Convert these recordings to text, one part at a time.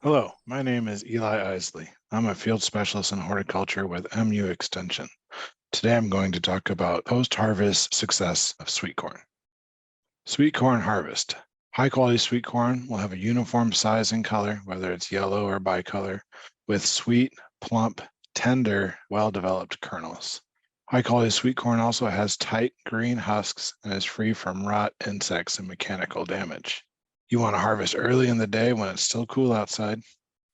Hello, my name is Eli Isele. I'm a field specialist in horticulture with MU Extension. Today I'm going to talk about post-harvest success of sweet corn. Sweet corn harvest. High-quality sweet corn will have a uniform size and color, whether it's yellow or bicolor, with sweet, plump, tender, well-developed kernels. High-quality sweet corn also has tight green husks and is free from rot, insects, and mechanical damage. You want to harvest early in the day when it's still cool outside.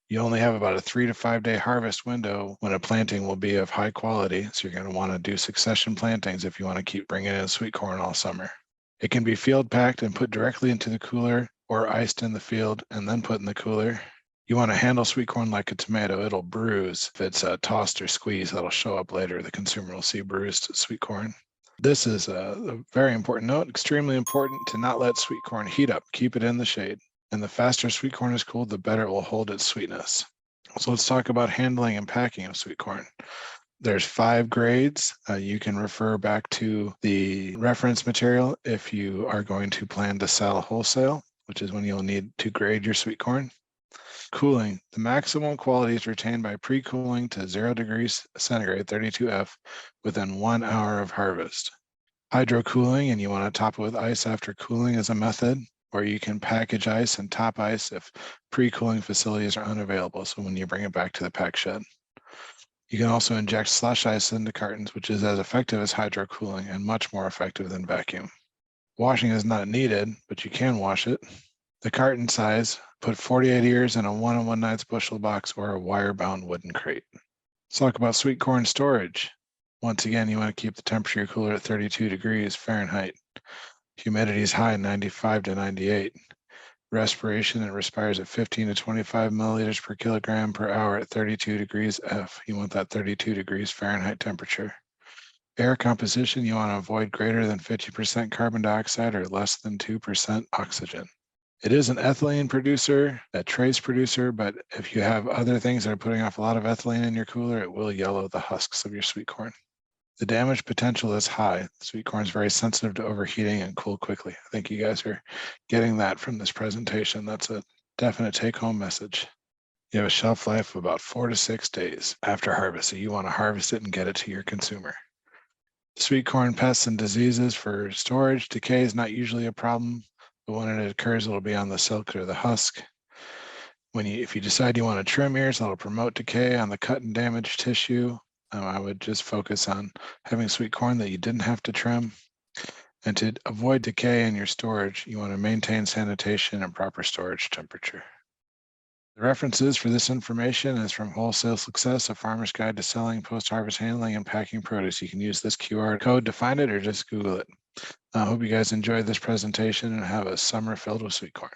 You only have about a 3 to 5 day harvest window when a planting will be of high quality, so you're going to want to do succession plantings if you want to keep bringing in sweet corn all summer. It can be field packed and put directly into the cooler or iced in the field and then put in the cooler. You want to handle sweet corn like a tomato. It'll bruise if it's tossed or squeezed. That'll show up later. The consumer will see bruised sweet corn. This is a very important note, extremely important to not let sweet corn heat up. Keep it in the shade. And the faster sweet corn is cooled, the better it will hold its sweetness. So let's talk about handling and packing of sweet corn. There's 5 grades. You can refer back to the reference material if you are going to plan to sell wholesale, which is when you'll need to grade your sweet corn. Cooling. The maximum quality is retained by pre-cooling to 0 degrees centigrade, 32F, within 1 hour of harvest. Hydro cooling, and you want to top it with ice after cooling, is a method, or you can package ice and top ice if pre-cooling facilities are unavailable, so when you bring it back to the pack shed. You can also inject slush ice into cartons, which is as effective as hydro cooling and much more effective than vacuum. Washing is not needed, but you can wash it. The carton size, put 48 ears in a 1 1/9 bushel box or a wire-bound wooden crate. Let's talk about sweet corn storage. Once again, you want to keep the temperature cooler at 32 degrees Fahrenheit. Humidity is high, 95 to 98. Respiration, it respires at 15 to 25 milliliters per kilogram per hour at 32 degrees F. You want that 32 degrees Fahrenheit temperature. Air composition, you want to avoid greater than 50% carbon dioxide or less than 2% oxygen. It is an ethylene producer, a trace producer, but if you have other things that are putting off a lot of ethylene in your cooler, it will yellow the husks of your sweet corn. The damage potential is high. Sweet corn is very sensitive to overheating and cool quickly. I think you guys are getting that from this presentation. That's a definite take-home message. You have a shelf life of about 4 to 6 days after harvest, so you want to harvest it and get it to your consumer. Sweet corn pests and diseases for storage. Decay is not usually a problem, but when it occurs, it'll be on the silk or the husk. If you decide you want to trim ears, that'll promote decay on the cut and damaged tissue. I would just focus on having sweet corn that you didn't have to trim. And to avoid decay in your storage, you want to maintain sanitation and proper storage temperature. The references for this information is from Wholesale Success, a farmer's guide to selling, post-harvest handling, and packing produce. You can use this QR code to find it or just Google it. I hope you guys enjoyed this presentation and have a summer filled with sweet corn.